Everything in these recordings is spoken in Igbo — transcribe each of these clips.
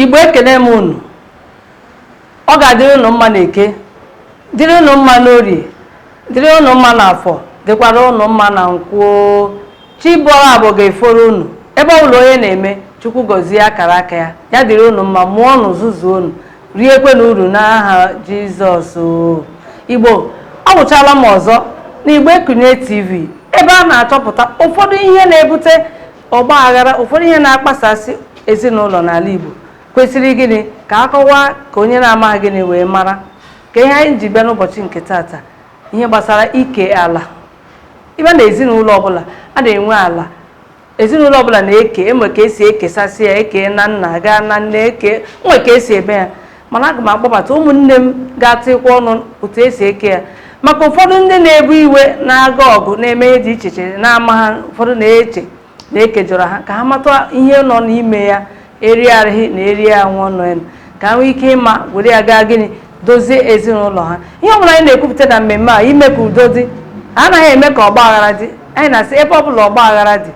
Igbo ekene m unu. Ọ ga-adịrị unu mma n'Eke, dịrị unu mma n'Orie, dịrị unu mma n'Afọ, dịkwara unu mma na Nkwọ. Chibọra abụ ga-eforo unu. Ebe ọbụla onye na-eme, Chukwu gọzie akara aka ya. Ya dịrị unu mma, mụọ unu zuzuo unu. Riekwe n'uru n'aha Jizọs. Igbo, ọ gwụchala m ọzọ n'Igbo Ekunne TV, ebe a na-achọpụta ụfọdụ ihe na-ebute ọgba aghara, ụfọdụ ihe na-akpasasị ezinụlọ n'ala Igbo. Kwesịrị gịnị ka akọwa ka onye na-amaghị gịnị wee mara ka ihe anyị ji bịa n'ụbọchị nke tata, ihe gbasara ike ala. Ibe na ezinụlọ ọbụla a na-enwe ala, ezinụlọ ọbụla na-eke, enwe ka esi ekesasị ya, eke na nna gaa na nne, eke nwe ka esi eme ya. Mana aga m akpọbata ụmụnne m ga-atịkwa ọnụ otu esi eke ya, maka ụfọdụ ndị na-ebu iwe na-aga ọgụ na-eme ihe dị iche iche na-ama ha, ụfọdụ na-eche na ekejọrọ ha ka ha mata ihe nọ n'ime ya, eri arịghị na eri anwụ nọ ya, ka ha nwee ike ịma were ya gaa gịnị dozie ezinụlọ ha. Ihe ọbụla anyị na-ekwupụta na mmemme a, ime ka udo dị, anaghị eme ka ọgba aghara dị. Anyị na-asị ebe ọbụla ọgba aghara dị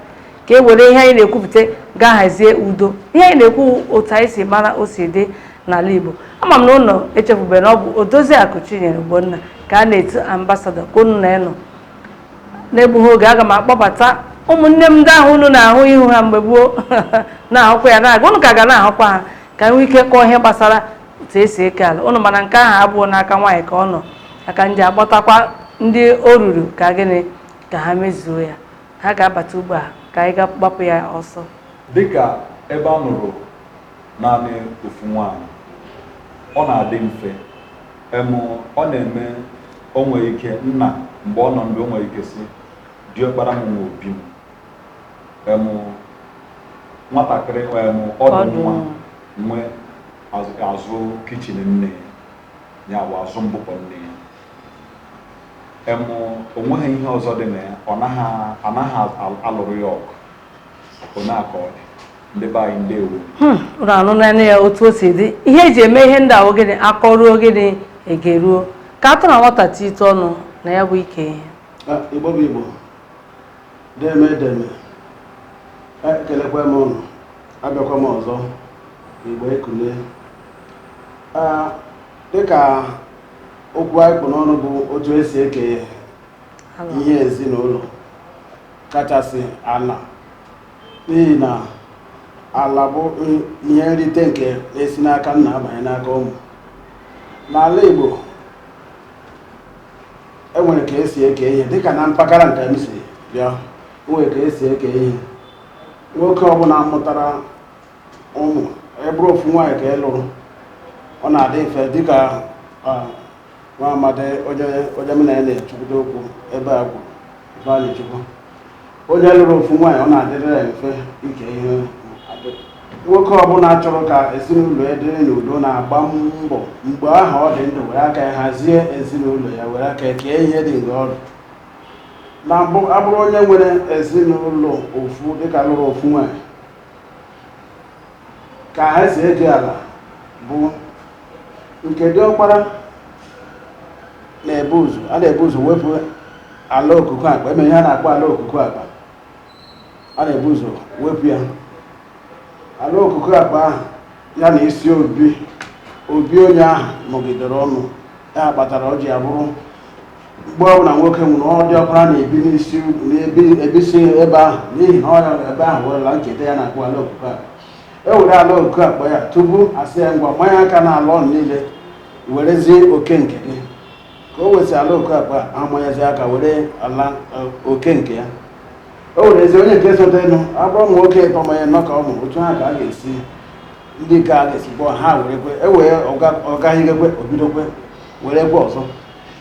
ka e were ihe anyị na-ekwupụta gaa hazie udo. Ihe anyị na-ekwu otu anyị si mara o si dị n'ala Igbo. Ama m na ụlọ echefubeghị na ọ bụ Odoziakụ Chinyere Ogbonna ka a na-etu ambasadọ ka unu na-enọ. N'egbughị oge, aga m akpọbata ụmụnne m ndị ahụ unu na-ahụ ihu ha mgbe gboo na-ahụkwa ya na-aga, unu ka ga na-ahụkwa ha, ka nwee ike kọọ ihe gbasara otu esi eke ala. Unu mana nke ahụ abụọ n'aka nwaanyị ka ọ nọ, aka ndị akpọtakwa ndị o ruru ka gịnị ka ha mezuo ya. Ha ga-abata ugbu a ka anyị ga-gbapụ ya ọsọ. Dịka ebe a nụrụ naanị ofu nwaanyị, ọ na-adị mfe ọ na-eme, o nwere ike nna mgbe ọ nọ ndụ, o nwere ike si diọkpara m nwe obi m, nwatakịrị ọdụ nwa nwe azụ kichin nne ya, bụ azụ mbụkọ nne ya, o nweghị ihe ọzọ dị na ya, ọ anaghị alụrụ ya ọgụ, ọ na-akọ ndị be anyị ndewo. Ụrụ anụ naanị ya otu o si dị. Ihe eji eme ihe ndị ahụ gịnị akọruo gịnị egeruo, ka atụ na nwata tite ọnụ na ya bụ ike ihe. Igbo bụ Igbo, deme ekelekwa m ụnụ, abịakwa m ọzọ Igbo Ekunne. Dịka okwu anyị kpụ n'ọnụ bụ otu esi eke ihe ezinụlọ, kachasị ala, n'ihi na ala bụ ihe nrite nke na-esi n'aka nna abanye n'aka ụmụ. N'ala Igbo enwere ka esi eke ihe, dịka na mpaghara nke m si bịa, nwere ka esi eke ihe. Nwoke ọbụla mụtara ụmụ, eburu ofu nwaanyị ka ị lụrụ, ọ na-adị mfe. Dịka nwa amadi onye m na ya na-echukwudo okwu ebe a gwuru Ifeanyị Chukwu, onye lụrụ ofu nwaanyị, ọ na-adịrị ya mfe ike ihe. Nwoke ọbụla chọrọ ka ezinụlọ ya dịrị n'udo na-agba mbọ mgbe ahụ ọ dị ndụ, were aka ya hazie ezinụlọ ya, were aka ya kee ihe dị nke ọrụ. Na mbụ, abụrụ onye nwere ezinụlọ ofu, dịka lụrụ ofu nwaanyị, ka ha si eke ala bụ nke diọkpara na-ebu ụzọ. A na-ebu ụzọ wepụ ala okuku akpa, eme ihe a na-akpọ ala okuku akpa, a na-ebu ụzọ wepụ ya. Ala okuku akpa ahụ ya na isi obi onye ahụ nọgidere ọnụ, ya kpatara o ji abụrụ mgbe ọbụla nwoke nwụrụ, ọ diọkpara na-ebi n'isi ebisi ebe ahụ, n'ihi na ọ ebe ahụ werela nketa ya na-akpọ ala okuku akpa. Ewere ala okuku akpa ya tupu asị ya ngwa mmanya aka na ala ọnụ niile, werezie oke nke gị. Ka o wesi ala okuku akpa amanyazi aka, were ala oke nke ya, o werezi onye nke sote elu. Abụrụ ụmụ nwoke ịtọ manya nọ ka ụmụ, otu ha ka a ga-esi, ndị ka a ga-esi kpọọ ha, werekwe ewee ọgaghịgekwe obidokwe were gwe ọzọ.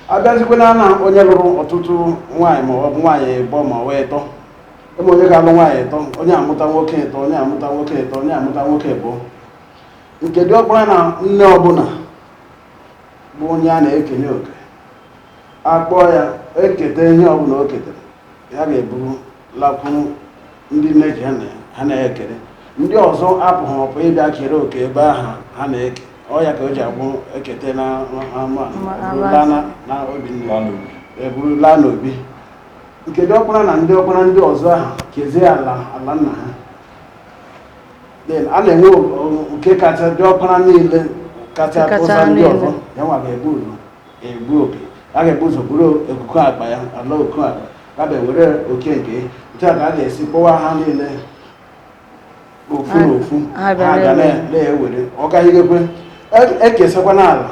Abịazikwe na onye lụrụ ọtụtụ nwaanyị, ma ọ bụ nwaanyị ịbọ ma ọ wee ịtọ, eme onye ga-alụ nwaanyị ịtọ, onye amụta nwoke ịtọ, onye amụta nwoke ịtọ, onye amụta nwoke ịbọ. Nke diọkpara na nne ọbụla bụ onye a na-ekenye oke, akpọọ ya eketa ihe ọbụla o ketere, ya ga-eburu lakwuru ndị nne ji ha na-ekere. Ndị ọzọ apụghị ọpụ ịbịa kere oke ebe ahụ ha na-eke. Ọ ya ka o ji agwụ ekete na obi nne, eburu laa n'obi. Nke diọkpara na ndị ọkpara ndị ọzọ ahụ kezie ala nna ha. then a na-enwe nke kacha dị ọkpara niile kacha ụzọ ndị ọzọ ya nwa ga-ebu ụzọ egbu oke a ga-ebu ụzọ buru ekuku akpa ya ala oku akpa gabe were oke nke nke a ka a ga-esi kpọwa ha niile ofu na ofu ha ga na-ewere ọ gaghịgekwe ekesakwa n'ala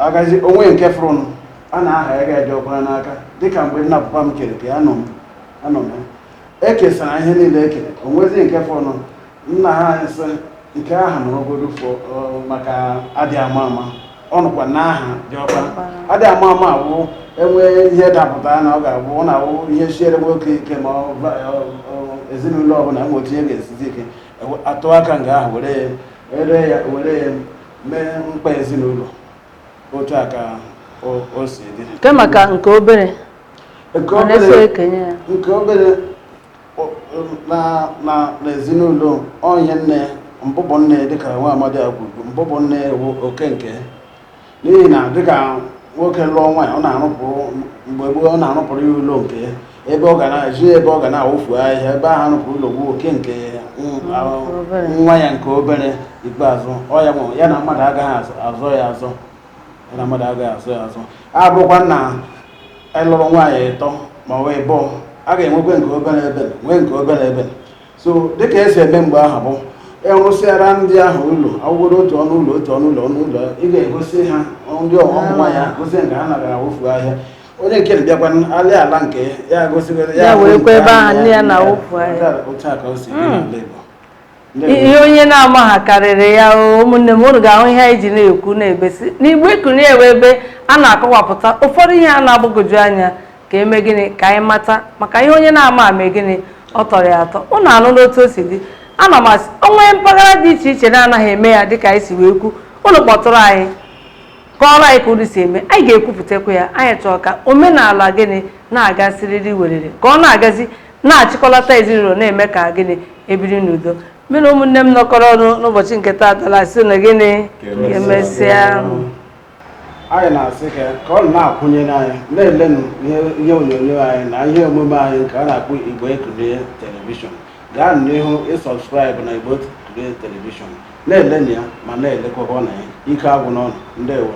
agazi onwe nke fụrụnụ a na-aha ya ga-eji ọkpara n'aka dịka mgbe nna papa m kere ka anọ m ekesara ihe niile ekere onwezi nke fụrụnụ nna ha anyị sị nke aha nọrọgodo maka adị ama ama ọ nụkwa n'aha dị ọkpara adị ama ama abụ enwee ihe dapụtara na ọ ga-abụ ọ na-abụ ihe siere nwoke ike ma ezinụlọ ọbụla enwe otu ihe ga-esizi ike atụ aka nga ahụ were ya mee mkpa ezinụlọ otu a ka o si dị nke maka nke obere nke obere na ezinụlọ onye nne mbụbọ nne dịka nwa amadi agwụgwụ mbụbọ nne oke nke n'ihi na dịka nwoke lụọ nwaanyị ọ na-arụpụrụ mgbe gboo ọ na-arụpụrụ ya ụlọ nke ebe ọ ga na-eji ebe ọ ga na-awụfu ahịhịa ebe ahụ arụpụrụ ụlọ gboo oke nke nwa ya nke obere ikpeazụ ọ ya na mmadụ agaghị azọ ya azọ na mmadụ agaghị azọ ya azọ abụrụkwa na ịlụrụ nwaanyị ịtọ ma ọ wee bụọ a ga-enwekwe nke obere ebe nwee nke obere ebe so dịka esi eme mgbe ahụ bụ ịrụsịara ndị ahụ ụlọ awụgodo otu ọnụ ụlọ ị ga-egosi ha ndị ọmụmụ nwaanyị ahụ gosi nke ha nagara awụfu ahịa onye nke bịakwa alị ala nke ya gosigodo ya werekwa ebe ahụ ndị ya na-awụfu ahịa otu a ka o si dị n'ala Igbo ihe onye na-ama ha karịrị ya ụmụnne m unu ga-ahụ ihe anyị ji na-ekwu na-ebesi n'igbo ekuni ewe ebe a na-akọwapụta ụfọdụ ihe a na-agbagwoju anya ka eme gịnị ka anyị mata maka ihe onye na-ama ame gịnị ọ tọrọ ya atọ unu anụ n'otu o si dị ana m asị onwe mpaghara dị iche iche na-anaghị eme ya dịka anyị si wee kwu unu kpọtụrụ anyị kọọrọ anyị ka unu si eme anyị ga-ekwupụtakwa ya anyị chọrọ ka omenala gịnị na-aga siriri werere ka ọ na-agazi na-achịkọlata ezinụlọ na-eme ka gịnị ebiri n'udo mmiri ụmụnne m nọkọrọ ọnụ n'ụbọchị nke taatala si na gịnị emesịa anyị na-asị ka ọ na-akwụnye n'anya na-elenụ ihe onyonyo anyị na ihe omume anyị nke a na-akpọ Igbo Ekunie telivishọn gaa n'ihu ịsọbskraịbụ na Igbo Ekunie telivishọn na-elenụ ya ma na-elekwa na ya ike agwụ n'ọnụ ndewo